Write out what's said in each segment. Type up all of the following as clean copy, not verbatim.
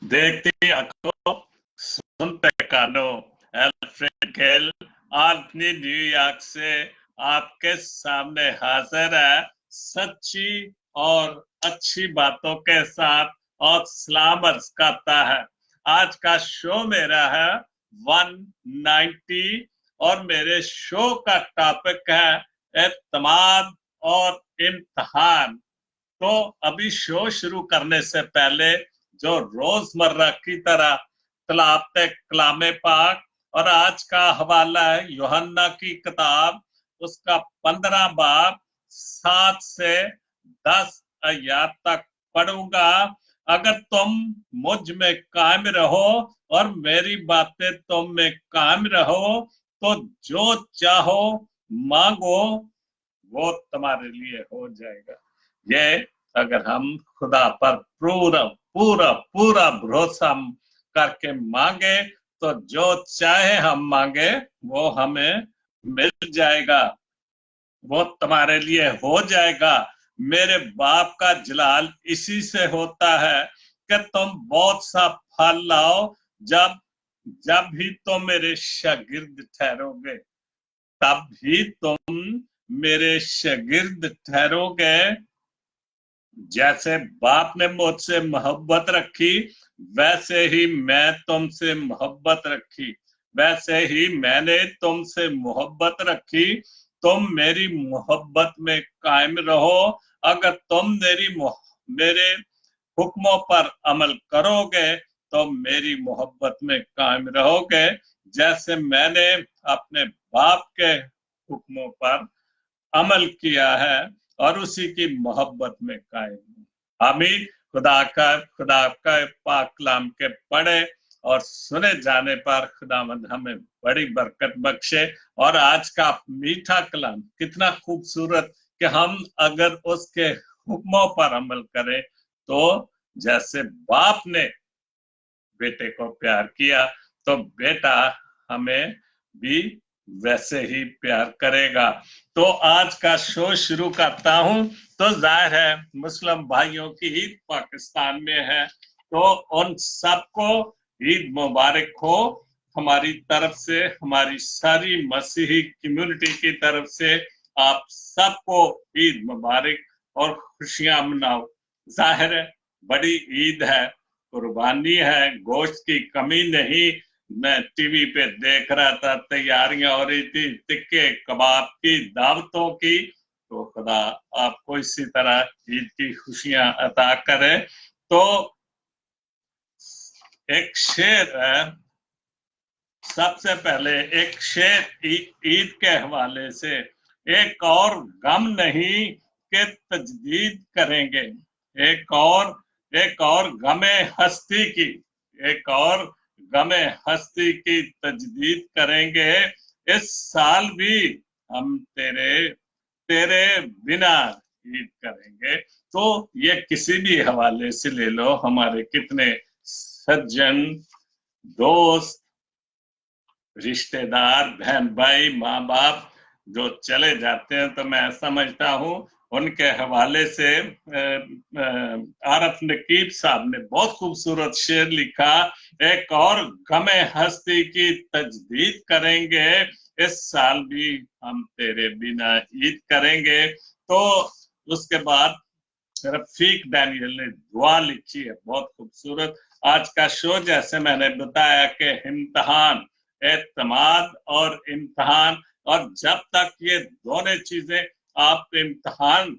देखती आंखों, सुनते कानों, एल्फ्रेड गेल अपनी न्यूयॉर्क से आपके सामने हाजिर है, सच्ची और अच्छी बातों के साथ और सलाम अर्ज करता है। आज का शो मेरा है 190 और मेरे शो का टॉपिक है एतमाद और इम्तिहान। तो अभी शो शुरू करने से पहले जो रोजमर्रा की तरह तलावत कलाम पाक और आज का हवाला है यूहन्ना की किताब, उसका 15 बाब 7 से 10 आयत तक पढ़ूंगा। अगर तुम मुझ में कायम रहो और मेरी बातें तुम में कायम रहो तो जो चाहो मांगो वो तुम्हारे लिए हो जाएगा। ये अगर हम खुदा पर पूरा पूरा पूरा भरोसा करके मांगे तो जो चाहे हम मांगे वो हमें मिल जाएगा, वो तुम्हारे लिए हो जाएगा। मेरे बाप का जलाल इसी से होता है कि तुम बहुत सा फल लाओ, जब जब भी तुम मेरे शागिर्द ठहरोगे तब भी तुम मेरे शागिर्द ठहरोगे। जैसे बाप ने मुझसे मोहब्बत रखी वैसे ही मैं तुमसे मोहब्बत रखी, वैसे ही मैंने तुमसे मोहब्बत रखी। तुम मेरी मोहब्बत में कायम रहो। अगर तुम मेरे हुक्मों पर अमल करोगे तो मेरी मोहब्बत में कायम रहोगे, जैसे मैंने अपने बाप के हुक्मों पर अमल किया है और उसी की मोहब्बत में कायम। आमीन। खुदा का पाक कलाम के पढ़े और सुने जाने पर खुदावंद हमें बड़ी बरकत बख्शे। और आज का मीठा कलाम कितना खूबसूरत कि हम अगर उसके हुक्मों पर अमल करें तो जैसे बाप ने बेटे को प्यार किया तो बेटा हमें भी वैसे ही प्यार करेगा। तो आज का शो शुरू करता हूं। तो जाहिर है मुस्लिम भाइयों की ईद पाकिस्तान में है, तो उन सबको ईद मुबारक हो। हमारी तरफ से, हमारी सारी मसीही कम्युनिटी की तरफ से आप सबको ईद मुबारक और खुशियां मनाओ। जाहिर है बड़ी ईद है, कुर्बानी है, गोश्त की कमी नहीं। मैं टीवी पे देख रहा था, तैयारियां हो रही थी टिक्के कबाब की, दावतों की। तो खुदा आपको इसी तरह ईद की खुशियां अता करे। तो एक शेर है, सबसे पहले एक शेर ईद के हवाले से, एक और गम नहीं के तजदीद करेंगे, एक और गमे हस्ती की, एक और गमे हस्ती की तजदीद करेंगे। इस साल भी हम तेरे बिना ईद करेंगे। तो ये किसी भी हवाले से ले लो, हमारे कितने सज्जन, दोस्त, रिश्तेदार, बहन भाई, माँ बाप जो चले जाते हैं, तो मैं समझता हूँ उनके हवाले से आरफ नकीब साहब ने बहुत खूबसूरत शेर लिखा, एक और गमे हस्ती की तजदीद करेंगे, इस साल भी हम तेरे बिना ईद करेंगे। तो उसके बाद रफीक डैनियल ने दुआ लिखी है बहुत खूबसूरत। आज का शो जैसे मैंने बताया कि इम्तिहान, एतमाद और इम्तिहान, और जब तक ये दोनों चीजें, आप इम्तिहान,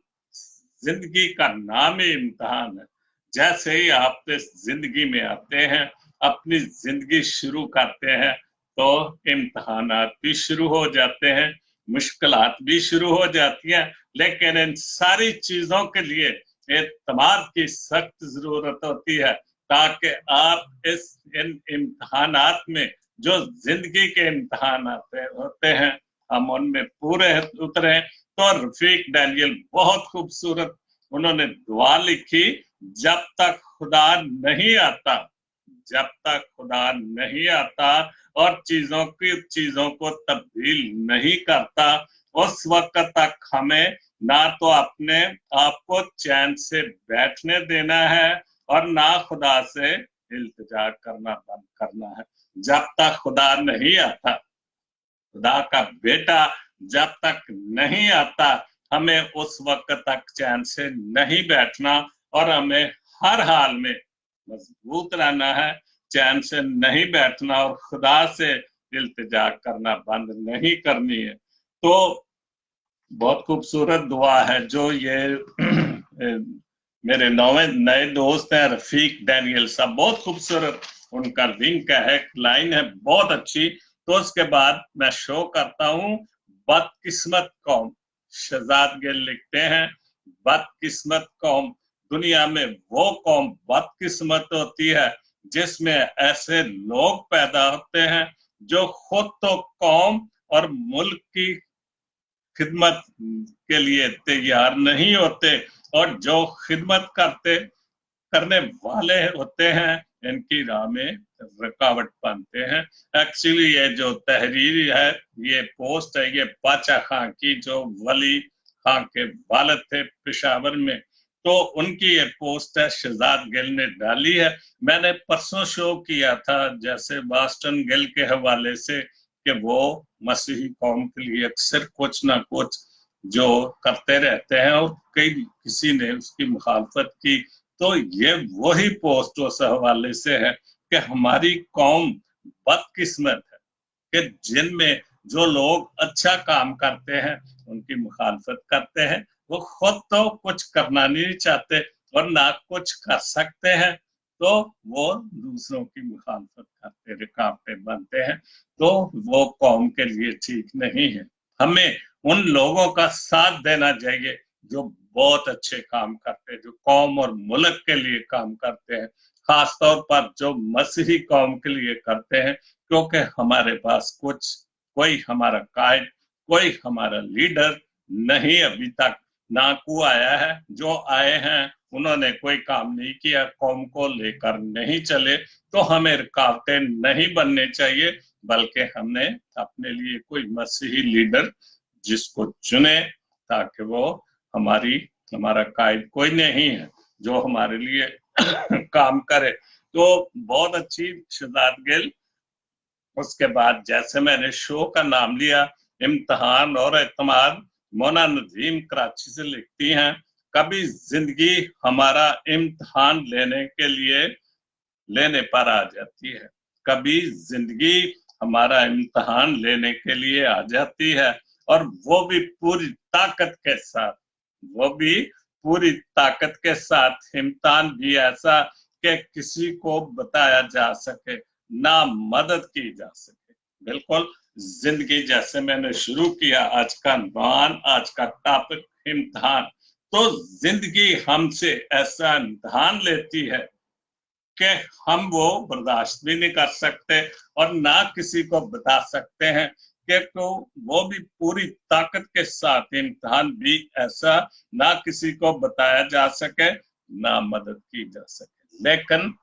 जिंदगी का नाम ही इम्तिहान है। जैसे ही आप जिंदगी में आते हैं, अपनी जिंदगी शुरू करते हैं, तो इम्तिहानात भी शुरू हो जाते हैं, मुश्किलात भी शुरू हो जाती हैं। लेकिन इन सारी चीजों के लिए एतमाद की सख्त जरूरत होती है, ताकि आप इन इम्तिहानात में, जो जिंदगी के इम्तिहान होते हैं, हम उनमें पूरे उतरे। तो रफीक डैनियल बहुत खूबसूरत उन्होंने दुआ लिखी, जब तक खुदा नहीं आता, जब तक खुदा नहीं आता और चीजों को तब्दील नहीं करता, उस वक्त तक हमें ना तो अपने आप को चैन से बैठने देना है और ना खुदा से इल्तिजा करना बंद करना है। जब तक खुदा नहीं आता, खुदा का बेटा जब तक नहीं आता, हमें उस वक्त तक चैन से नहीं बैठना और हमें हर हाल में मजबूत रहना है, चैन से नहीं बैठना और खुदा से इल्तिजा करना बंद नहीं करनी है। तो बहुत खूबसूरत दुआ है जो ये मेरे नए दोस्त हैं रफीक डैनियल साहब, बहुत खूबसूरत उनका लिंक है, लाइन है बहुत अच्छी। तो उसके बाद मैं शो करता हूं, बदकिस्मत कौम। शहजाद गिल लिखते हैं, बदकिस्मत कौम, दुनिया में वो कौम बदकिस्मत होती है जिसमें ऐसे लोग पैदा होते हैं जो खुद तो कौम और मुल्क की खिदमत के लिए तैयार नहीं होते और जो खिदमत करने वाले होते हैं इनकी राह में रुकावट बनते हैं। एक्चुअली ये जो तहरीर है, ये पोस्ट है, ये बादशाह खां की, जो वली खां के वालिद थे पेशावर में, तो उनकी ये पोस्ट है, शहजाद गिल ने डाली है। मैंने परसों शो किया था जैसे बॉस्टन गिल के हवाले से कि वो मसीही कौम के लिए अक्सर कुछ ना कुछ जो करते रहते हैं और किसी ने उसकी मुखालफत की। तो ये वही पोस्ट उस हवाले से है कि हमारी कौम बदकिस्मत है कि जिनमें जो लोग अच्छा काम करते हैं उनकी मुखालफत करते हैं, वो खुद तो कुछ करना नहीं चाहते और ना कुछ कर सकते हैं, तो वो दूसरों की मुखालफत करते रुकावटें बनते हैं। तो वो कौम के लिए ठीक नहीं है। हमें उन लोगों का साथ देना चाहिए जो बहुत अच्छे काम करते हैं, जो कौम और मुल्क के लिए काम करते हैं, खासतौर पर जो मसीही कौम के लिए करते हैं, क्योंकि हमारे पास कोई हमारा कायद, कोई हमारा लीडर नहीं अभी तक, ना को आया है। जो आए हैं उन्होंने कोई काम नहीं किया, कौम को लेकर नहीं चले, तो हमें रुकावटें नहीं बनने चाहिए, बल्कि हमने अपने लिए कोई मसीही लीडर जिसको चुने ताकि वो हमारा कायद कोई नहीं है जो हमारे लिए काम करे। तो बहुत अच्छी शहजाद गिल। उसके बाद जैसे मैंने शो का नाम लिया इम्तिहान और एतमाद, मोना नजीम कराची से लिखती हैं, कभी जिंदगी हमारा इम्तिहान लेने पर आ जाती है, कभी जिंदगी हमारा इम्तिहान लेने के लिए आ जाती है, और वो भी पूरी ताकत के साथ इम्तिहान भी ऐसा कि किसी को बताया जा सके, ना मदद की जा सके। बिल्कुल जिंदगी, जैसे मैंने शुरू किया आज का टॉपिक इम्तिहान, तो जिंदगी हमसे ऐसा इम्तिहान लेती है कि हम वो बर्दाश्त भी नहीं कर सकते और ना किसी को बता सकते हैं कि तो वो भी पूरी ताकत के साथ इम्तिहान भी ऐसा ना किसी को बताया जा सके, ना मदद की जा सके, लेकिन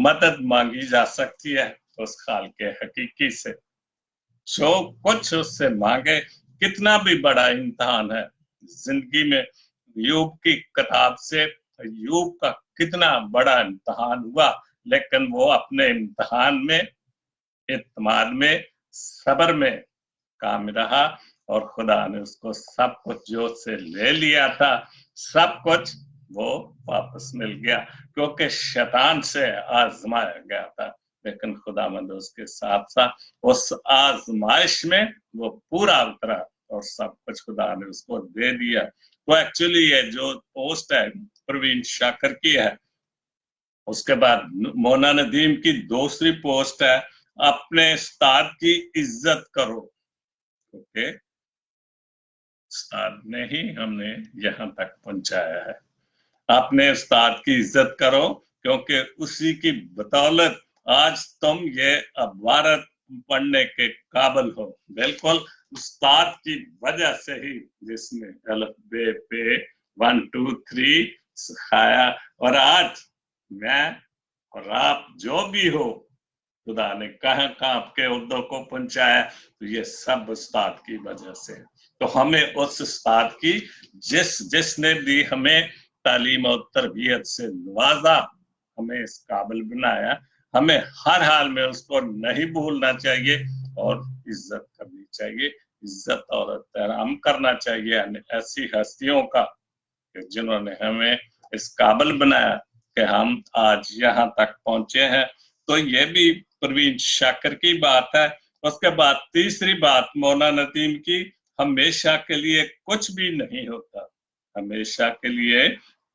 मदद मांगी जा सकती है उस खाल के हकीकी से, जो कुछ उससे मांगे। कितना भी बड़ा इम्तिहान है जिंदगी में, यूब की किताब से यूब का कितना बड़ा इम्तिहान हुआ, लेकिन वो अपने इम्तिहान में, इत्मीनान में, सब्र में काम रहा और खुदा ने उसको सब कुछ जो से ले लिया था, सब कुछ वो वापस मिल गया, क्योंकि शैतान से आजमाया गया था, लेकिन खुदावंद उसके साथ साथ उस आजमाइश में वो पूरा उतरा और सब कुछ खुदा ने उसको दे दिया। तो एक्चुअली ये जो पोस्ट है प्रवीण शाकर की है। उसके बाद मोना नदीम की दूसरी पोस्ट है, अपने उस्ताद की इज्जत करो। ओके, उस्ताद ने ही हमने यहाँ तक पहुंचाया है। अपने उस्ताद की इज्जत करो, क्योंकि उसी की बदौलत आज तुम ये अबारत पढ़ने के काबिल हो। बिल्कुल उस्ताद की वजह से ही, जिसने अलफ बे पे 1 2 3 सिखाया, और आज मैं और आप जो भी हो, खुदा ने कहाँ आपके उद्दों को पहुंचाया, तो ये सब उस्ताद की वजह से। तो हमें उस उस्ताद की, जिसने भी हमें तालीम और तरबियत से नवाजा, हमें इस काबिल बनाया, हमें हर हाल में उसको नहीं भूलना चाहिए और इज्जत करनी चाहिए, इज्जत और एहतराम करना चाहिए ऐसी हस्तियों का जिन्होंने हमें इस काबिल बनाया कि हम आज यहाँ तक पहुंचे हैं। तो ये भी परवीन शाकिर की बात है। उसके बाद तीसरी बात मोना नदीम की, हमेशा के लिए कुछ भी नहीं होता, हमेशा के लिए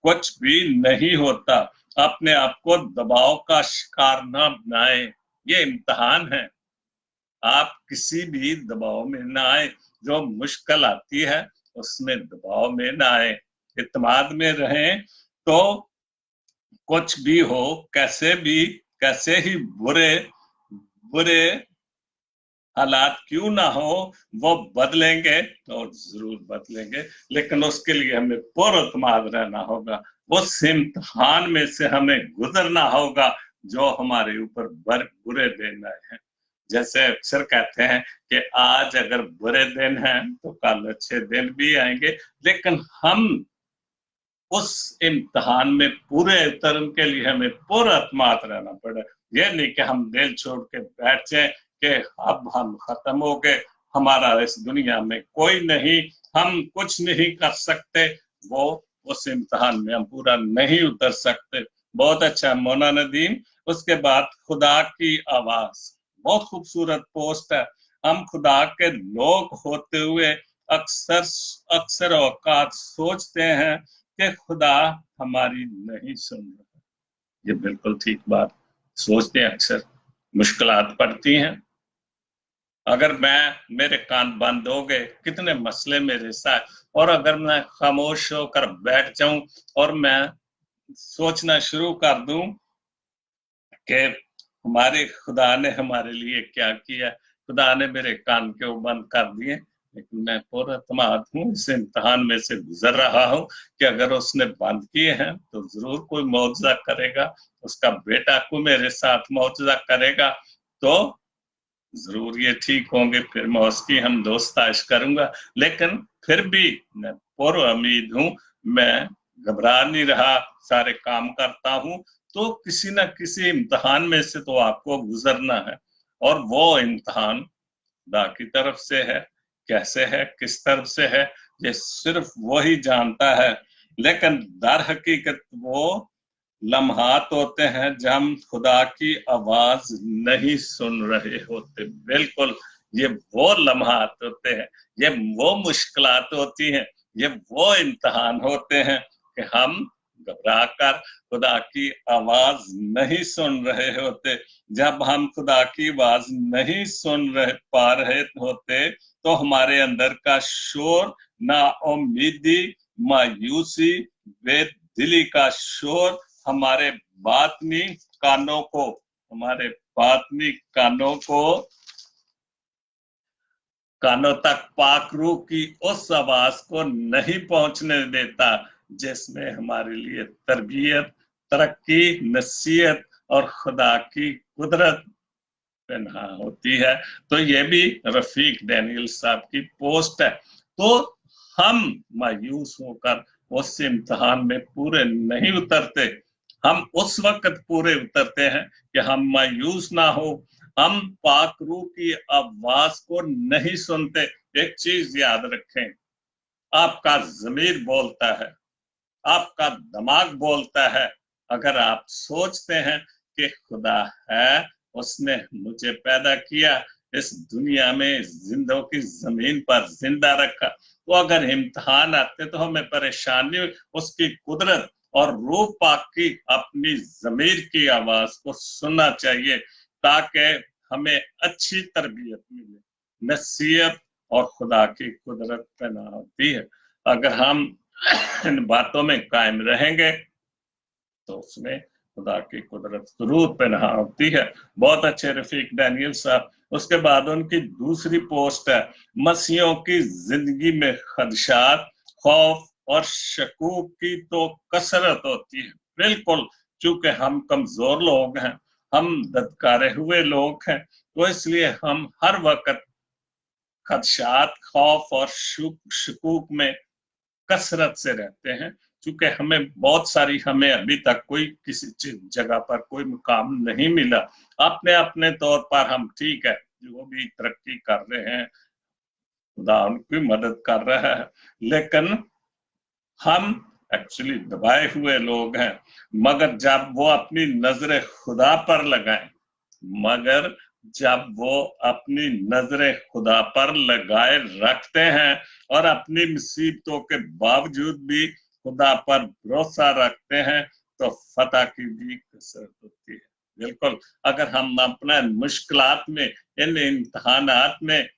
कुछ भी नहीं होता। अपने आप को दबाव का शिकार ना बनाए, ये इम्तिहान है। आप किसी भी दबाव में ना आए, जो मुश्किल आती है उसमें दबाव में ना आए, इत्मीनान में रहें। तो कुछ भी हो, कैसे ही बुरे बुरे हालात क्यों ना हो, वो बदलेंगे और जरूर बदलेंगे, लेकिन उसके लिए हमें पुरअतमाद रहना होगा। उस इम्तिहान में से हमें गुजरना होगा जो हमारे ऊपर बुरे दिन आए हैं। जैसे अक्सर कहते हैं कि आज अगर बुरे दिन हैं तो कल अच्छे दिन भी आएंगे, लेकिन हम उस इम्तिहान में पूरे उतरने के लिए हमें पूरा अतमाद रहना पड़े। ये नहीं कि हम दिल छोड़ के बैठ जाए कि अब हम खत्म हो गए, हमारा इस दुनिया में कोई नहीं, हम कुछ नहीं कर सकते। वो उस इम्तिहान में हम पूरा नहीं उतर सकते। बहुत अच्छा मोना नदीम। उसके बाद खुदा की आवाज, बहुत खूबसूरत पोस्ट है। हम खुदा के लोग होते हुए अक्सर अक्सर औकात सोचते हैं कि खुदा हमारी नहीं सुन रहा। ये बिल्कुल ठीक बात सोचते हैं, अक्सर मुश्किलात पड़ती हैं। अगर मेरे कान बंद हो गए, कितने मसले मेरे साथ, और अगर मैं खामोश होकर बैठ जाऊं और मैं सोचना शुरू कर दूं कि हमारे खुदा ने हमारे लिए क्या किया, खुदा ने मेरे कान क्यों बंद कर दिए, लेकिन मैं पूरा एतमाद हूँ, इस इम्तिहान में से गुजर रहा हूँ कि अगर उसने बंद किए हैं तो जरूर कोई मौजज़ा करेगा, उसका बेटा को मेरे साथ मौजज़ा करेगा, तो जरूर ये ठीक होंगे, फिर मैं उसकी हम दोस्ताइश करूंगा। लेकिन फिर भी मैं पूर्ण उम्मीद हूँ, मैं घबरा नहीं रहा, सारे काम करता हूँ। तो किसी न किसी इम्तिहान में से तो आपको गुजरना है, और वो इम्तिहान खुदा की तरफ से है, कैसे है, किस तरफ से है, ये सिर्फ वही जानता है। लेकिन दर हकीकत वो लम्हात होते हैं जब हम खुदा की आवाज नहीं सुन रहे होते। बिल्कुल, ये वो लम्हात होते हैं, ये वो मुश्किलात होती हैं, ये वो इम्तिहान होते हैं कि हम घबरा कर खुदा की आवाज नहीं सुन रहे होते। जब हम खुदा की आवाज नहीं सुन पा रहे होते तो हमारे अंदर का शोर, नाउम्मीदी, मायूसी, बेदिली का शोर हमारे बातनी कानों को हमारे बातनी कानों तक पाक रूह की उस आवाज को नहीं पहुंचने देता जिसमें हमारे लिए तरबियत, तरक्की, नसीहत और खुदा की कुदरत पन्हा होती है। तो ये भी रफीक डैनियल साहब की पोस्ट है। तो हम मायूस होकर उस इम्तिहान में पूरे नहीं उतरते, हम उस वक्त पूरे उतरते हैं कि हम मायूस ना हो, हम पाक रूह की आवाज को नहीं सुनते। एक चीज याद रखें, आपका ज़मीर बोलता है, आपका दिमाग बोलता है। अगर आप सोचते हैं कि खुदा है, उसने मुझे पैदा किया, इस दुनिया में जिंदों की जमीन पर जिंदा रखा, तो अगर इम्तिहान आते तो हमें परेशानी उसकी कुदरत और रूह पाक की अपनी जमीर की आवाज को सुनना चाहिए, ताकि हमें अच्छी तरबियत मिले, नसीहत और खुदा की कुदरत पैदा होती है। अगर हम इन बातों में कायम रहेंगे तो उसमें खुदा की कुदरत जरूर पनाह होती है। बहुत अच्छे रफीक डैनियल साहब। उसके बाद उनकी दूसरी पोस्ट है, मसीहों की जिंदगी में खदशात, खौफ और शकूक की तो कसरत होती है। बिल्कुल, चूंकि हम कमजोर लोग हैं, हम धत्कारे हुए लोग हैं, तो इसलिए हम हर वक्त खदशात, खौफ और शकूक में कसरत से रहते हैं। चूंकि हमें बहुत सारी, हमें अभी तक कोई किसी जगह पर कोई मुकाम नहीं मिला, अपने अपने तौर पर हम ठीक है, जो भी तरक्की कर रहे हैं खुदा उनकी मदद कर रहा है, लेकिन हम एक्चुअली दबाए हुए लोग हैं। मगर जब वो अपनी नजरें खुदा पर लगाएं, मगर जब वो अपनी नजरें खुदा पर लगाए रखते हैं और अपनी मुसीबतों के बावजूद भी खुदा पर भरोसा रखते हैं, तो फतह की भी कसरत होती है। बिल्कुल, अगर हम अपने मुश्किलात में, इन इम्तहानात में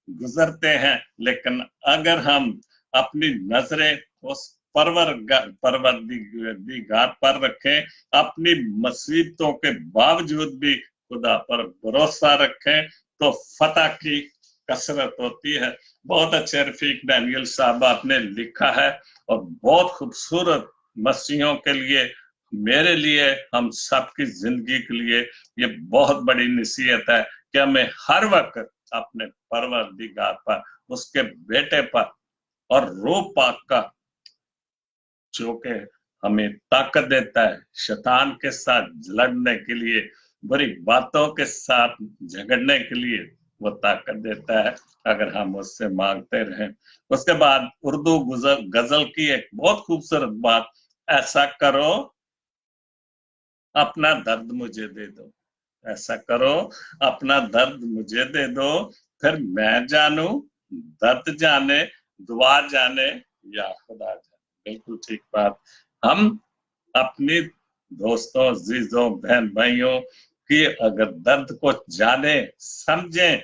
गुजरते हैं, लेकिन अगर हम अपनी नजरें उस परवरदिगार पर रखें, अपनी मुसीबतों के बावजूद भी खुदा पर भरोसा रखें, तो फतह की कसरत होती है। बहुत अच्छे रफीक डैनियल साहब आपने लिखा है, और बहुत खूबसूरत मसीहों के लिए, मेरे लिए, हम सबकी जिंदगी के लिए ये बहुत बड़ी नसीहत है कि हमें हर वक्त अपने परवरदिगार पर, उसके बेटे पर और रूह पाक का, जो कि हमें ताकत देता है शैतान के साथ लड़ने के लिए, बुरी बातों के साथ झगड़ने के लिए, वो ताकत देता है अगर हम उससे मांगते रहें। उसके बाद उर्दू गजल की एक बहुत खूबसूरत बात, ऐसा करो अपना दर्द मुझे दे दो, ऐसा करो अपना दर्द मुझे दे दो, फिर मैं जानू दर्द जाने, दुआ जाने या खुदा जाने। बिल्कुल ठीक बात। हम अपनी दोस्तों, अजीजों, बहन भाइयों की अगर दर्द को जाने समझें,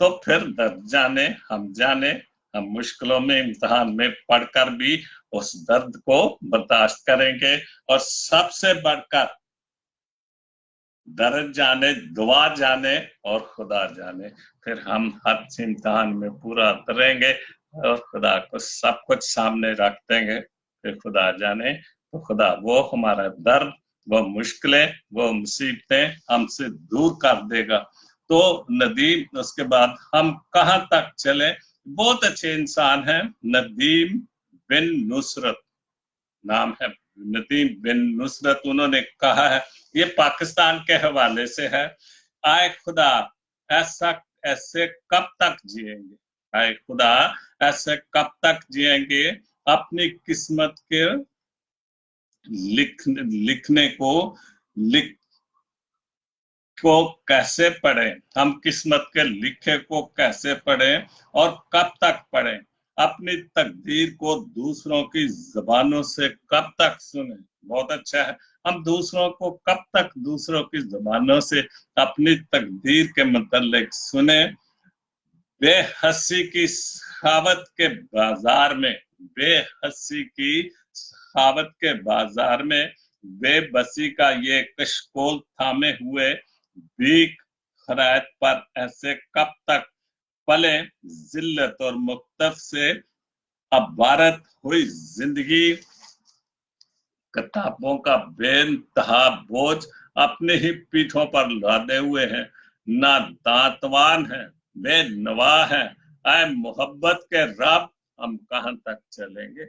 तो फिर दर्द जाने, हम जाने, हम मुश्किलों में, इम्तिहान में पढ़कर भी उस दर्द को बर्दाश्त करेंगे, और सबसे बढ़कर दर्द जाने, दुआ जाने और खुदा जाने, फिर हम हर इम्तिहान में पूरा उतरेंगे और खुदा को सब कुछ सामने रख देंगे। फिर खुदा जाने, तो खुदा वो हमारा दर्द, वो मुश्किलें, वो मुसीबतें हमसे दूर कर देगा। तो नदीम, उसके बाद हम कहाँ तक चले? बहुत अच्छे इंसान हैं, नदीम बिन नुसरत नाम है, नदीम बिन नुसरत। उन्होंने कहा है, ये पाकिस्तान के हवाले से है, आए खुदा ऐसे कब तक जिएंगे, आए खुदा ऐसे कब तक जिएंगे, अपनी किस्मत के लिखने को कैसे पढ़ें, हम किस्मत के लिखे को कैसे पढ़ें और कब तक पढ़ें, अपनी तकदीर को दूसरों की जबानों से कब तक सुने। बहुत अच्छा है, हम दूसरों को कब तक दूसरों की जबानों से अपनी तकदीर के मतलब सुने। बेहसी की सखावत के बाजार में, बेहसी की सखावत के बाजार में बेबसी का ये कशकोल थामे हुए, भीख खैरात पर ऐसे कब तक पले, जिल्लत और मुक्तफ से अबारत हुई जिंदगी, किताबों का बेइंतहा बोझ अपने ही पीठों पर लादे हुए हैं, ना दांतवान है, बेनवा है, आए मोहब्बत के रब, हम कहां तक चलेंगे।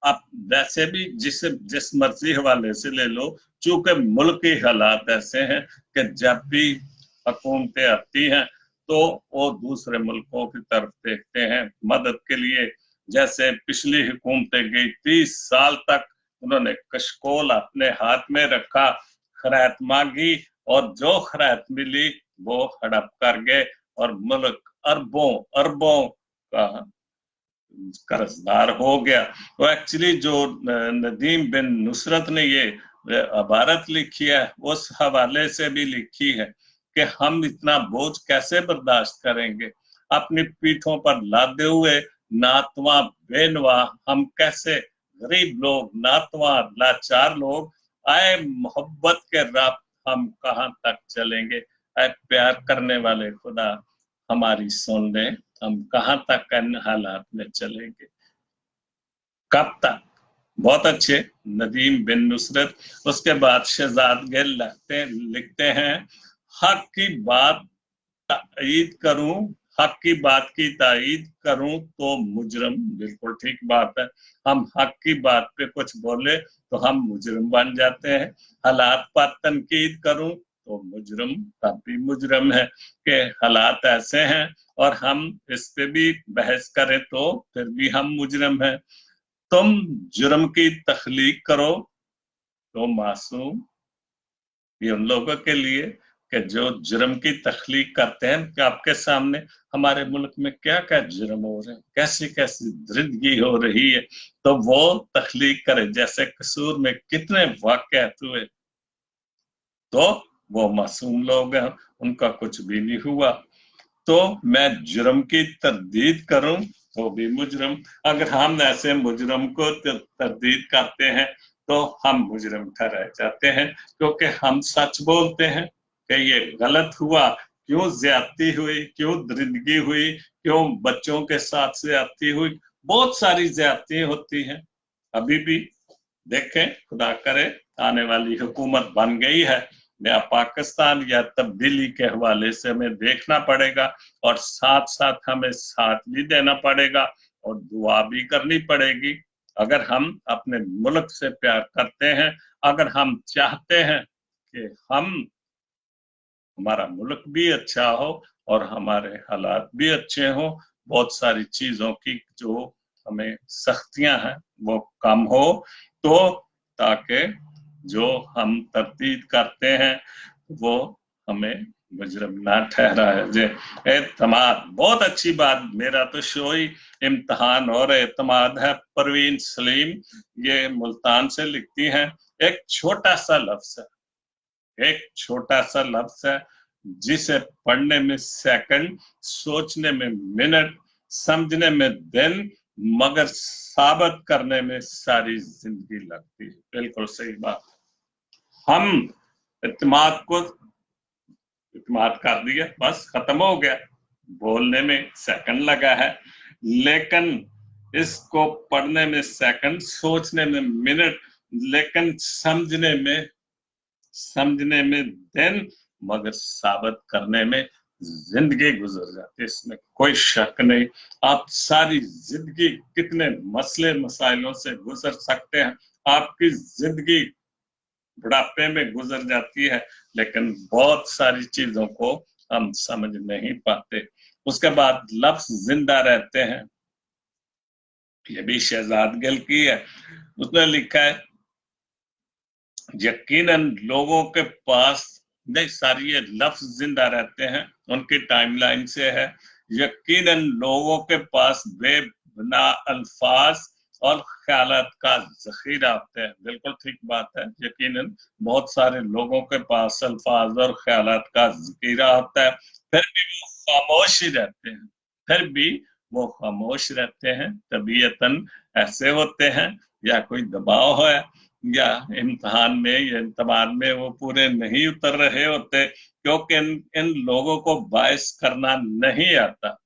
आप वैसे भी जिस मर्जी हवाले से ले लो, चूंकि मुल्क के हालात ऐसे हैं कि जब भी हुकूमतें आती हैं तो वो दूसरे मुल्कों की तरफ देखते हैं मदद के लिए। जैसे पिछली हुकूमतें गई 30 साल तक उन्होंने कशकोल अपने हाथ में रखा, खैरात मांगी, और जो खैरात मिली वो हड़प कर गए, और मुल्क अरबों अरबों का कर्जदार हो गया। तो एक्चुअली जो नदीम बिन नुसरत ने ये इबारत लिखी है, उस हवाले से भी लिखी है कि हम इतना बोझ कैसे बर्दाश्त करेंगे, अपनी पीठों पर लादे हुए नातवा बेनवा, हम कैसे गरीब लोग, नातवा लाचार लोग, आए मोहब्बत के रब, हम कहां तक चलेंगे। आए प्यार करने वाले खुदा, हमारी सुन ले, हम कहां तक इन हालात में चलेंगे, कब तक। बहुत अच्छे नदीम बिन नुसरत। उसके बाद शहजाद गिल लिखते हैं, हक की बात तईद करूं हक की बात की तायीद करूं तो मुजरम, बिल्कुल ठीक बात है। हम हक की बात पे कुछ बोले तो हम मुजरम बन जाते हैं। हालात पर तनकीद करूं तो मुजरम, तब भी मुजरम है कि हालात ऐसे हैं, और हम इस पे भी बहस करें तो फिर भी हम मुजरम हैं। तुम जुर्म की तख्लीक करो तो मासूम, ये उन लोगों के लिए कि जो जुर्म की तख्लीक करते हैं कि आपके सामने हमारे मुल्क में क्या क्या जुर्म हो रहे हैं, कैसी कैसी दरिंदगी हो रही है, तो वो तख्लीक करे। जैसे कसूर में कितने वाक़यात हुए, तो वो मासूम लोग हैं, उनका कुछ भी नहीं हुआ। तो मैं जुर्म की तरदीद करूं तो भी मुजरम। अगर हम ऐसे मुजरम को तरदीद करते हैं तो हम मुजरम ठहराए जाते हैं, क्योंकि हम सच बोलते हैं कि ये गलत हुआ, क्यों ज्यादती हुई, क्यों दरिंदगी हुई, क्यों बच्चों के साथ ज्यादती हुई। बहुत सारी ज्यादती होती हैं अभी भी। देखें, खुदा करे आने वाली हुकूमत बन गई है नया पाकिस्तान, या तब्दीली के हवाले से हमें देखना पड़ेगा, और साथ साथ हमें साथ भी देना पड़ेगा और दुआ भी करनी पड़ेगी। अगर हम अपने मुल्क से प्यार करते हैं, अगर हम चाहते हैं कि हमारा मुल्क भी अच्छा हो और हमारे हालात भी अच्छे हों, बहुत सारी चीजों की जो हमें सख्तियां हैं वो कम हो, तो ताकि जो हम तरदीद करते हैं वो हमें मुजरम ना ठहराए जाए। एतमाद, बहुत अच्छी बात। मेरा तो शो ही इम्तहान और एतमाद है। परवीन सलीम ये मुल्तान से लिखती हैं, एक छोटा सा लफ्ज है, एक छोटा सा लफ्ज है जिसे पढ़ने में सेकंड, सोचने में मिनट, समझने में दिन, मगर साबित करने में सारी जिंदगी लगती है। बिल्कुल सही बात। हम इत्मीनान को इत्मीनान कर दिया, बस खत्म हो गया, बोलने में सेकंड लगा है, लेकिन इसको पढ़ने में सेकंड, सोचने में मिनट, लेकिन समझने में दिन, मगर साबित करने में जिंदगी गुजर जाती है। इसमें कोई शक नहीं। आप सारी जिंदगी कितने मसले मसाइलों से गुजर सकते हैं, आपकी जिंदगी बुढ़ापे में गुजर जाती है, लेकिन बहुत सारी चीजों को हम समझ नहीं पाते। उसके बाद लफ्ज जिंदा रहते हैं, ये भी शहजाद गिल की है। उसने लिखा है, यकीनन लोगों के पास, नहीं सारी ये लफ्ज जिंदा रहते हैं उनकी टाइमलाइन से है, यकीनन लोगों के पास बेबना अल्फाज और ख्यालात का जखीरा होता है। बिल्कुल ठीक बात है, यकीनन बहुत सारे लोगों के पास अल्फाज और ख्यालात का जखीरा होता है, फिर भी वो खामोश ही रहते हैं, फिर भी वो खामोश रहते हैं। तबीयतन ऐसे होते हैं, या कोई दबाव है, या इम्तिहान में या इम्तिहान में वो पूरे नहीं उतर रहे होते, क्योंकि इन लोगों को बहस करना नहीं आता,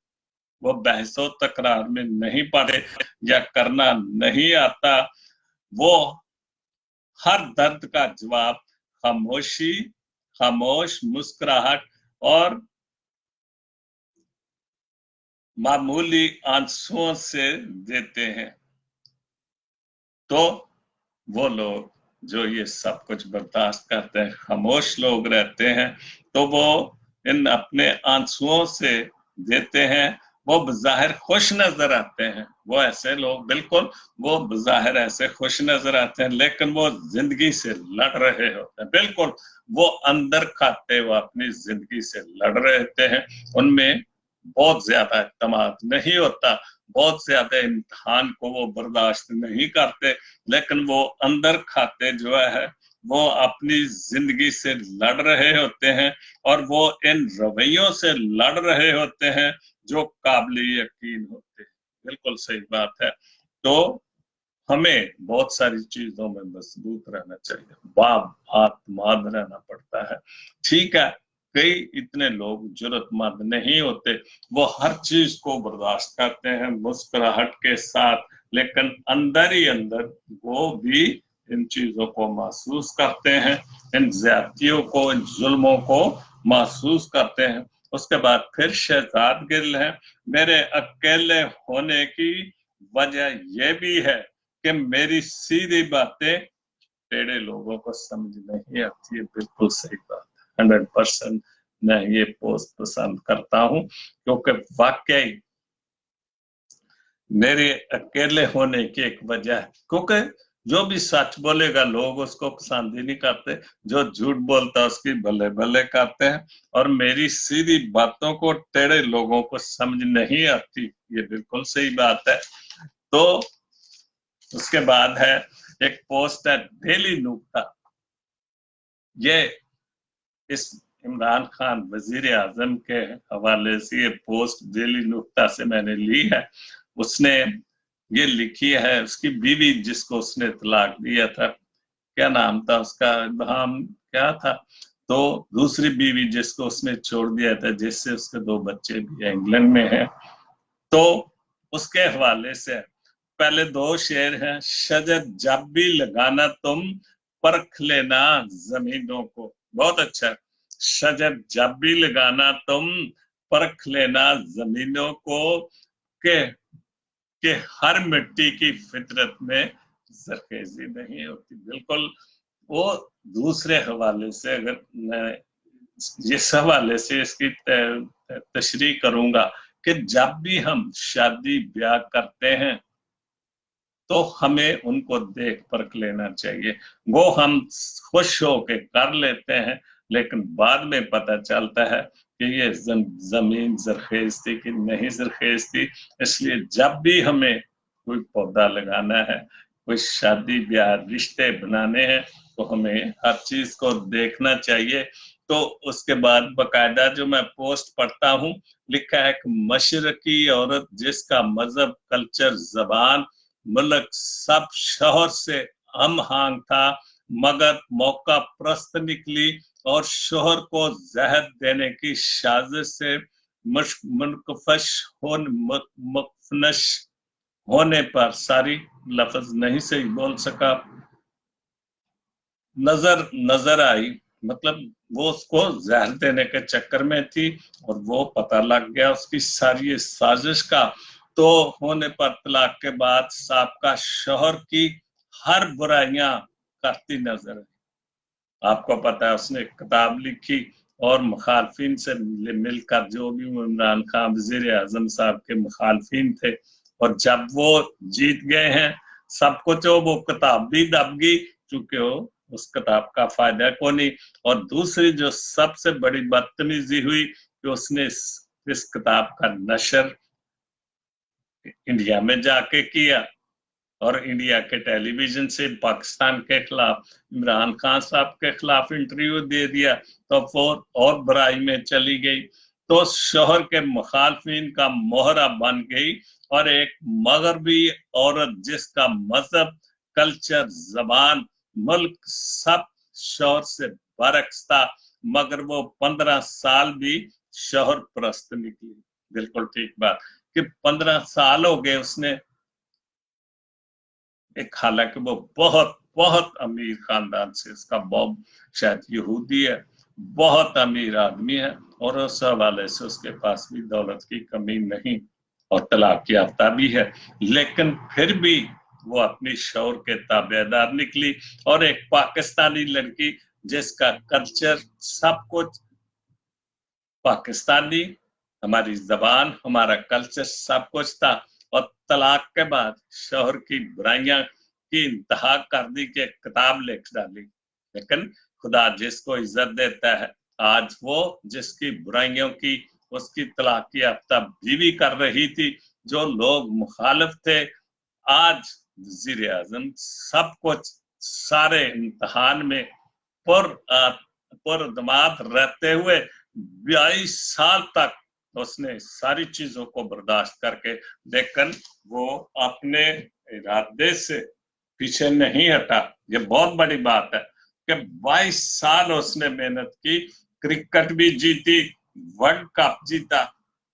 वो बहसों तकरार में नहीं पड़े या करना नहीं आता। वो हर दर्द का जवाब खामोशी, खामोश मुस्कुराहट और मामूली आंसुओं से देते हैं। तो वो लोग जो ये सब कुछ बर्दाश्त करते हैं, खामोश लोग रहते हैं, तो वो इन अपने आंसुओं से देते हैं। वो बज़ाहिर खुश नजर आते हैं, वो ऐसे लोग बिल्कुल वो बज़ाहिर ऐसे खुश नजर आते हैं, लेकिन वो जिंदगी से लड़ रहे होते हैं। बिल्कुल वो अंदर खाते वो अपनी जिंदगी से लड़ रहे होते हैं। उनमें बहुत ज्यादा इत्मीनान नहीं होता, बहुत ज्यादा इम्तिहान को वो बर्दाश्त नहीं करते, लेकिन वो अंदर खाते जो है वो अपनी जिंदगी से लड़ रहे होते हैं, और वो इन रवैयों से लड़ रहे होते हैं जो काबिल यकीन होते हैं। बिल्कुल सही बात है। तो हमें बहुत सारी चीजों में मजबूत रहना चाहिए, बात रहना पड़ता है। ठीक है, कई इतने लोग जरूरतमंद नहीं होते, वो हर चीज को बर्दाश्त करते हैं मुस्कुराहट के साथ, लेकिन अंदर ही अंदर वो भी इन चीजों को महसूस करते हैं, इन ज्यादतियों को, इन जुल्मों को महसूस करते हैं। उसके बाद फिर शहजाद गिल है, मेरे अकेले होने की वजह यह भी है कि मेरी सीधी बातें टेढ़े लोगों को समझ नहीं आती है। बिल्कुल सही बात, 100% मैं ये पोस्ट पसंद करता हूँ, क्योंकि वाकई मेरे अकेले होने की एक वजह है, क्योंकि जो भी सच बोलेगा लोग उसको पसंद ही नहीं करते, जो झूठ बोलता है उसकी भले भले करते हैं, और मेरी सीधी बातों को टेढ़े लोगों को समझ नहीं आती, ये बिल्कुल सही बात है। तो उसके बाद है एक पोस्ट है डेली नुक्ता, ये इस इमरान खान वजीर आजम के हवाले से ये पोस्ट डेली नुक्ता से मैंने ली है। उसने ये लिखी है, उसकी बीवी जिसको उसने तलाक दिया था, क्या नाम था उसका, इब्राहिम क्या था, तो दूसरी बीवी जिसको उसने छोड़ दिया था, जिससे उसके 2 बच्चे भी इंग्लैंड में हैं, तो उसके हवाले से पहले 2 शेर हैं। शजर जब भी लगाना तुम परख लेना जमीनों को, बहुत अच्छा। शजर जब भी लगाना तुम परख लेना जमीनों को, के हर मिट्टी की फितरत में जरखेजी नहीं होती। बिल्कुल वो दूसरे हवाले से, अगर मैं इस हवाले से इसकी तशरीह करूंगा कि जब भी हम शादी ब्याह करते हैं तो हमें उनको देख परख लेना चाहिए। वो हम खुश होके कर लेते हैं, लेकिन बाद में पता चलता है कि ये जमीन जरखेज थी कि नहीं जरखेज थी। इसलिए जब भी हमें कोई पौधा लगाना है, कोई शादी ब्याह रिश्ते बनाने हैं, तो हमें हर चीज को देखना चाहिए। तो उसके बाद बकायदा जो मैं पोस्ट पढ़ता हूँ, लिखा है कि मशरकी औरत जिसका मजहब, कल्चर, जबान, मुल्क सब शोहर से हम हांग था, मगर मौका प्रस्त निकली और शोहर को जहर देने की साजिश से मुनकफश मुफनश होने पर, सारी लफ्ज नहीं सही बोल सका, नजर आई, मतलब वो उसको जहर देने के चक्कर में थी और वो पता लग गया उसकी सारी साजिश का। तो होने पर तलाक के बाद साबका शोहर की हर बुराइयां करती नजर आई। आपको पता है उसने एक किताब लिखी और मुखालफिन से मिलकर, जो भी इमरान खान वजीर आजम साहब के मुखालफिन थे, और जब वो जीत गए हैं सब कुछ, वो किताब भी दब गई, चूंकि वो उस किताब का फायदा को नहीं। और दूसरी जो सबसे बड़ी बदतमीजी हुई कि उसने इस किताब का नशर इंडिया में जाके किया और इंडिया के टेलीविजन से पाकिस्तान के खिलाफ, इमरान खान साहब के खिलाफ इंटरव्यू दे दिया, तो वो और बुराई में चली गई। तो शोहर के मुखालफिन का मोहरा बन गई, और एक मगरबी औरत जिसका मजहब, कल्चर, जबान, मुल्क सब शोहर से बरक्स था, मगर वो 15 साल भी शोहर परस्त निकली। बिल्कुल ठीक बात कि 15 साल हो गए उसने एक, हालांकि वो बहुत बहुत अमीर खानदान से, इसका बॉब शायद यहूदी है, बहुत अमीर आदमी है, और उस हवाले से उसके पास भी दौलत की कमी नहीं, और तलाक याफ्ता भी है, लेकिन फिर भी वो अपनी शौहर के ताबेदार निकली। और एक पाकिस्तानी लड़की जिसका कल्चर सब कुछ पाकिस्तानी, हमारी जबान, हमारा कल्चर सब कुछ था, और तलाक के बाद शोहर की बुराइयां की इंतहा कर दी कि किताब लिख डाली। लेकिन खुदा जिसको इज्जत देता है, आज वो जिसकी बुराइयों की उसकी तलाक याफ्ता बीवी कर रही थी, जो लोग मुखालिफ थे, आज वजीर आजम सब कुछ सारे इम्तहान में पुरदमाद रहते हुए 22 साल तक उसने सारी चीजों को बर्दाश्त करके, लेकिन वो अपने इरादे से पीछे नहीं हटा। ये बहुत बड़ी बात है कि 22 साल उसने मेहनत की, क्रिकेट भी जीती, वर्ल्ड कप जीता,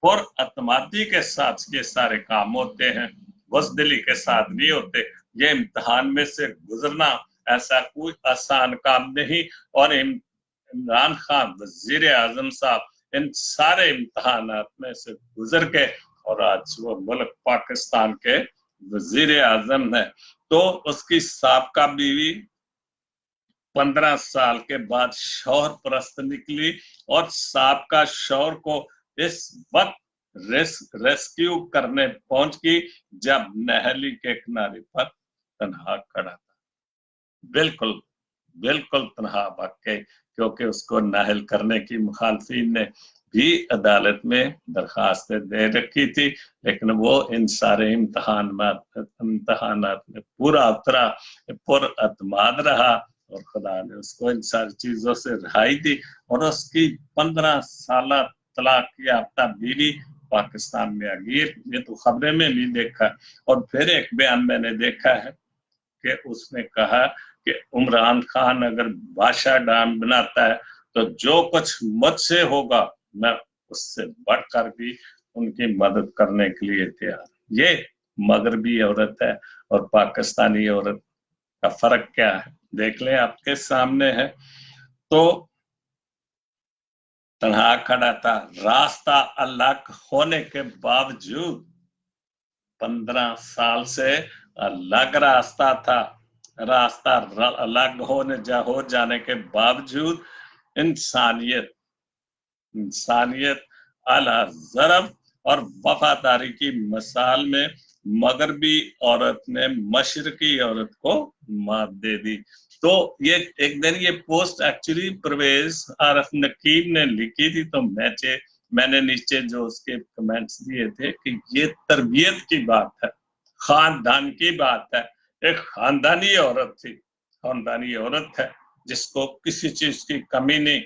और अतमादी के साथ ये सारे काम होते हैं, बज़दिली के साथ नहीं होते। ये इम्तिहान में से गुजरना ऐसा कोई आसान काम नहीं। और इमरान खान वजीर आजम साहब इन सारे इम्तिहानात में से गुजर के और आज वो मुल्क पाकिस्तान के वजीर आजम है। तो उसकी साबका बीवी 15 साल के बाद शौहर परस्त निकली और साबका शौहर को इस वक्त रेस्क्यू करने पहुंच गई जब नहली के किनारे पर तन्हा खड़ा था। बिल्कुल बिल्कुल तन्हा भाग के, क्योंकि उसको नाहल करने की मुखालफिन ने भी अदालत में दरखास्तें दे रखी थी, लेकिन वो इन सारे इम्तहानात में पूरा उतरा, पुरअतमाद रहा और खुदा ने उसको इन सारी चीजों से रिहाई दी और उसकी 15 साल तलाक याफ्ता बीवी पाकिस्तान में आ गई। ये तो खबरें में भी देखा। और फिर एक बयान मैंने देखा है कि उसने कहा कि इमरान खान अगर बादशाह डाम बनाता है तो जो कुछ मुझसे होगा मैं उससे बढ़कर भी उनकी मदद करने के लिए तैयार। ये मगरबी औरत है और पाकिस्तानी औरत का फर्क क्या है देख लें, आपके सामने है। तो तन्हा खड़ा था, रास्ता अलग होने के बावजूद 15 साल से अलग रास्ता था, रास्ता अलग हो जाने के बावजूद इंसानियत आला ज़रफ़ और वफादारी की मिसाल में मगरबी औरत ने मशरकी औरत को मात दे दी। तो ये एक दिन ये पोस्ट एक्चुअली परवेज आरफ नकीब ने लिखी थी, तो मैंने नीचे जो उसके कमेंट्स दिए थे कि ये तरबियत की बात है, खानदान की बात है। एक खानदानी औरत थी, खानदानी औरत है जिसको किसी चीज की कमी नहीं,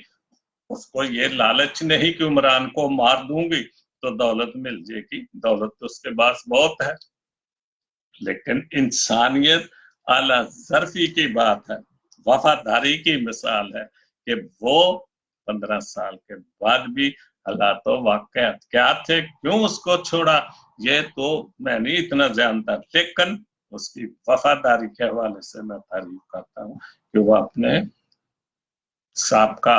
उसको ये लालच नहीं कि इमरान को मार दूंगी तो दौलत मिल जाएगी, दौलत तो उसके पास बहुत है, लेकिन इंसानियत आला ज़रफ़ी की बात है, वफादारी की मिसाल है कि वो 15 साल के बाद भी हालात वाक़यात क्या थे, क्यों उसको छोड़ा, ये तो मैं नहीं इतना जानता, लेकिन उसकी वफादारी के हवाले से मैं तारीफ करता हूँ कि वो अपने साबका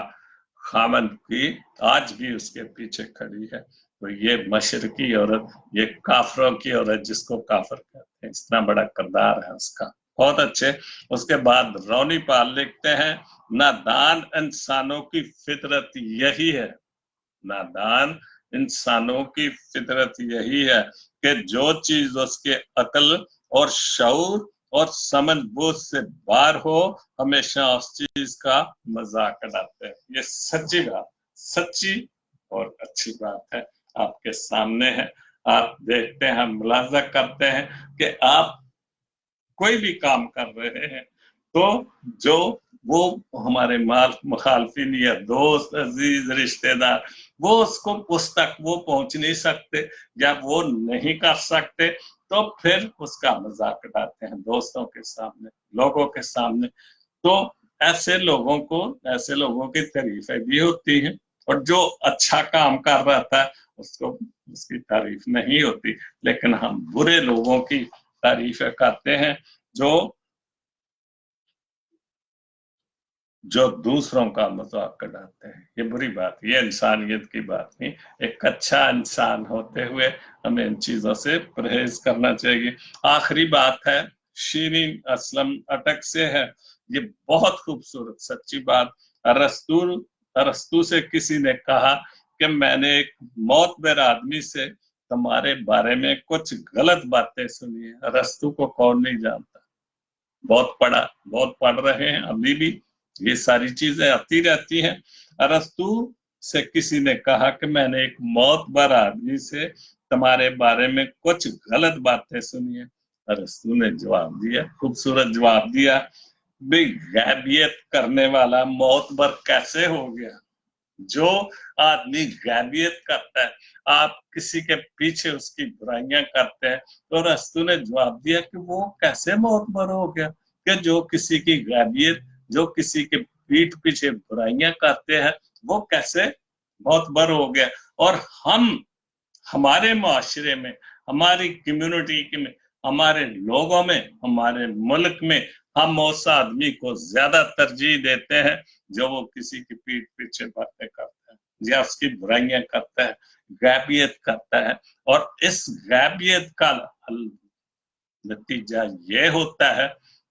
खामन की आज भी उसके पीछे खड़ी है। तो ये मशरकी औरत, ये काफरों की औरत जिसको काफर कहते हैं, इतना बड़ा किरदार है उसका, बहुत अच्छे। उसके बाद रौनी पाल लिखते हैं, नादान इंसानों की फितरत यही है, नादान इंसानों की फितरत यही है कि जो चीज उसके अकल और शऊर और समझ बूझ से बाहर हो हमेशा उस चीज का मजाक उड़ाते हैं। ये सच्ची बात, सच्ची और अच्छी बात है, आपके सामने है। आप देखते हैं, हम मुलाजा करते हैं कि आप कोई भी काम कर रहे हैं तो जो वो हमारे मुखालफिन या दोस्त अजीज रिश्तेदार वो उसको उस तक वो पहुंच नहीं सकते या वो नहीं कर सकते, तो फिर उसका मजाक उड़ाते हैं दोस्तों के सामने, लोगों के सामने। तो ऐसे लोगों की तारीफें भी होती हैं, और जो अच्छा काम कर रहा था उसको उसकी तारीफ नहीं होती, लेकिन हम बुरे लोगों की तारीफें करते हैं जो दूसरों का मजाक उड़ाते हैं। ये बुरी बात, ये इंसानियत की बात नहीं। एक अच्छा इंसान होते हुए हमें इन चीजों से परहेज करना चाहिए। आखिरी बात है, शीरीन असलम अटक से है, ये बहुत खूबसूरत सच्ची बात। अरस्तू से किसी ने कहा कि मैंने एक मौतबर आदमी से तुम्हारे बारे में कुछ गलत बातें सुनी है। अरस्तू को कौन नहीं जानता, बहुत पढ़ रहे हैं, अभी भी ये सारी चीजें आती रहती हैं। अरस्तू से किसी ने कहा कि मैंने एक मौतबर आदमी से तुम्हारे बारे में कुछ गलत बातें सुनी है। अरस्तू ने जवाब दिया, खूबसूरत जवाब दिया, भाई गैबियत करने वाला मौतबर कैसे हो गया? जो आदमी गैबियत करता है, आप किसी के पीछे उसकी बुराइयां करते हैं, तो अरस्तू ने जवाब दिया कि वो कैसे मौतबर हो गया, कि जो किसी की गैबियत, जो किसी के पीठ पीछे बुराइयां करते हैं, वो कैसे मौतबर हो गया। और हमारे माशरे में, हमारी कम्युनिटी में, हमारे लोगों में, हमारे मुल्क में हम उस आदमी को ज्यादा तरजीह देते हैं जो वो किसी की पीठ पीछे बातें करते हैं। या उसकी बुराइयां करता है, गैबियत करता है, और इस गैबियत का नतीजा ये होता है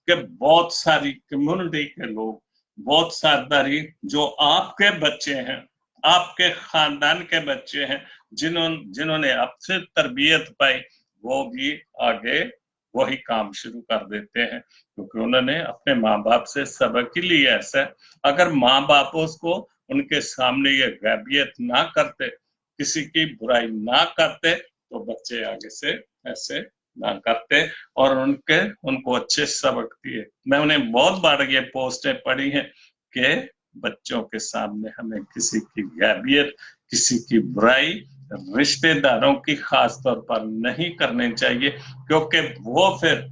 कि बहुत सारी कम्युनिटी के लोग, बहुत सारी जो आपके बच्चे हैं, आपके खानदान के बच्चे हैं, जिन्होंने आपसे तरबियत पाई, वो भी आगे वही काम शुरू कर देते हैं, क्योंकि उन्होंने अपने माँ बाप से सबक ही लिया ऐसा। अगर माँ बाप उसको उनके सामने ये गैबियत ना करते, किसी की बुराई ना करते, तो बच्चे आगे से ऐसे ना करते और उनको अच्छे सबक दिए। मैं उन्हें बहुत बार ये पोस्टें पढ़ी हैं कि बच्चों के सामने हमें किसी की गैबियत, किसी की बुराई, रिश्तेदारों की खास तौर पर नहीं करनी चाहिए, क्योंकि वो फिर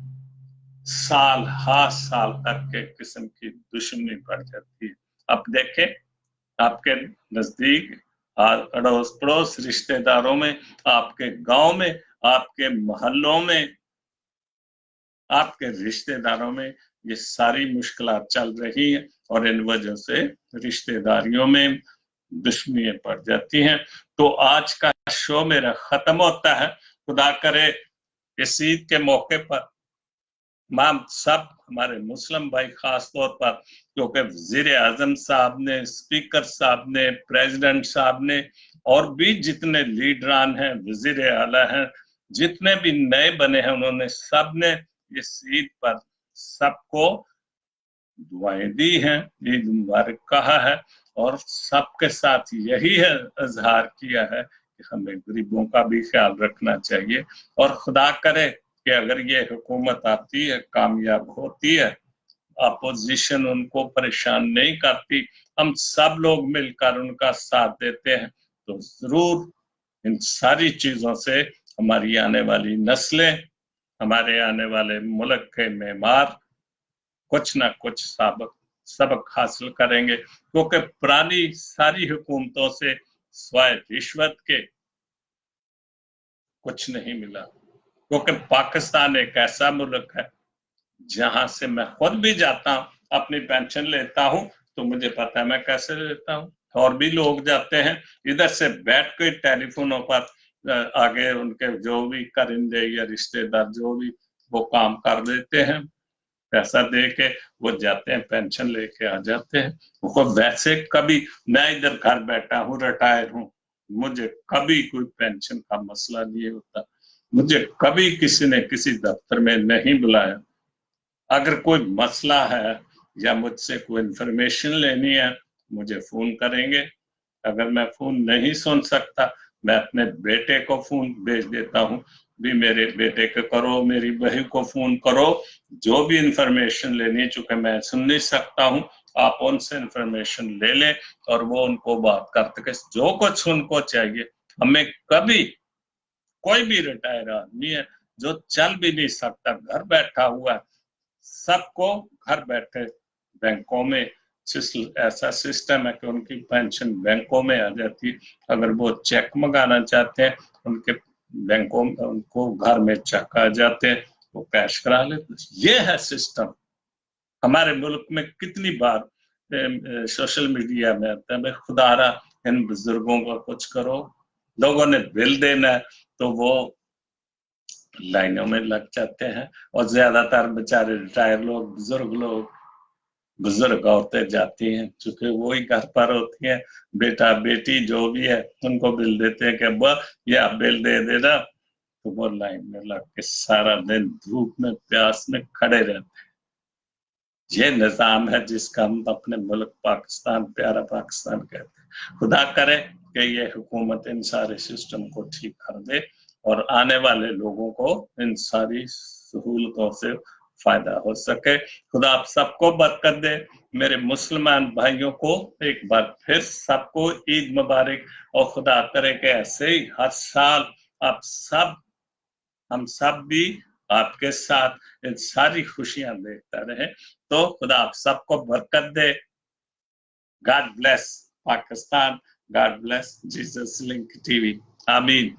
साल साल तक के किस्म की दुश्मनी बढ़ जाती है। अब देखें, आपके नजदीक, अड़ोस पड़ोस, रिश्तेदारों में, आपके गांव में, आपके मोहल्लों में, आपके रिश्तेदारों में ये सारी मुश्किलात चल रही हैं, और इन वजह से रिश्तेदारियों में दुश्मनियां पड़ जाती हैं। तो आज का शो मेरा खत्म होता है। खुदा करे इस ईद के मौके पर तमाम सब हमारे मुस्लिम भाई खास तौर पर, क्योंकि वजीर आजम साहब ने, स्पीकर साहब ने, प्रेसिडेंट साहब ने, और भी जितने लीडरान हैं, वजीर आला हैं, जितने भी नए बने हैं, उन्होंने सब ने इस ईद पर सबको दुआएं दी हैं, ईद मुबारक कहा है, और सबके साथ यही है इजहार किया है कि हमें गरीबों का भी ख्याल रखना चाहिए। और खुदा करे कि अगर ये हुकूमत आती है, कामयाब होती है, अपोजिशन उनको परेशान नहीं करती, हम सब लोग मिलकर उनका साथ देते हैं, तो जरूर इन सारी चीजों से हमारी आने वाली नस्लें, हमारे आने वाले मुल्क के मेमार कुछ ना कुछ सबक हासिल करेंगे, क्योंकि पुरानी सारी हुकूमतों से स्वाय रिश्वत के कुछ नहीं मिला। क्योंकि पाकिस्तान एक ऐसा मुल्क है जहां से मैं खुद भी जाता हूं, अपनी पेंशन लेता हूं, तो मुझे पता है मैं कैसे लेता हूं, और भी लोग जाते हैं इधर से बैठ के टेलीफोनों पर आगे उनके जो भी करिंदे या रिश्तेदार जो भी वो काम कर देते हैं, पैसा दे के वो जाते हैं, पेंशन लेके आ जाते हैं। वो वैसे कभी, मैं इधर घर बैठा हूँ, रिटायर हूँ, मुझे कभी कोई पेंशन का मसला नहीं होता, मुझे कभी किसी ने किसी दफ्तर में नहीं बुलाया। अगर कोई मसला है या मुझसे कोई इंफॉर्मेशन लेनी है, मुझे फोन करेंगे। अगर मैं फोन नहीं सुन सकता, मैं अपने बेटे को फोन भेज देता हूँ, भी मेरे बेटे को करो, मेरी बहू को फोन करो, जो भी इंफॉर्मेशन लेनी है, चूंकि मैं सुन नहीं सकता हूँ, आप उनसे इंफॉर्मेशन ले लें और वो उनको बात करते, जो कुछ उनको चाहिए। हमें कभी कोई भी रिटायर आदमी है जो चल भी नहीं सकता, घर बैठा हुआ है, सबको घर बैठे बैंकों में ऐसा सिस्टम है कि उनकी पेंशन बैंकों में आ जाती है। अगर वो चेक मंगाना चाहते हैं, उनके बैंकों में उनको घर में चेक आ जाते हैं, वो कैश करा लेते। ये है सिस्टम। हमारे मुल्क में कितनी बार सोशल मीडिया में आता है, भाई खुदारा इन बुजुर्गों का कुछ करो, लोगों ने बिल देना है तो वो लाइनों में लग जाते हैं, और ज्यादातर बेचारे रिटायर लोग, बुजुर्ग औरतें जाती हैं, चूंकि वो ही घर पर होती हैं, बेटा बेटी जो भी है उनको बिल देते हैं कि अब्बा ये आप बिल दे देना, तो वो लाइन में लग के सारा दिन धूप में प्यास में खड़े रहते हैं। ये निजाम है जिसका हम अपने मुल्क पाकिस्तान, प्यारा पाकिस्तान कहते हैं। खुदा करे कि ये हुकूमत इन सारे सिस्टम को ठीक कर दे और आने वाले लोगों को इन सारी सहूलतों से फायदा हो सके। खुदा आप सबको बरकत दे। मेरे मुसलमान भाइयों को एक बार फिर सबको ईद मुबारक, और खुदा करे कि ऐसे ही हर साल आप सब, हम सब भी आपके साथ इन सारी खुशियां देखता रहे। तो खुदा आप सबको बरकत दे। God bless Pakistan. God bless Jesus Link TV. Amin.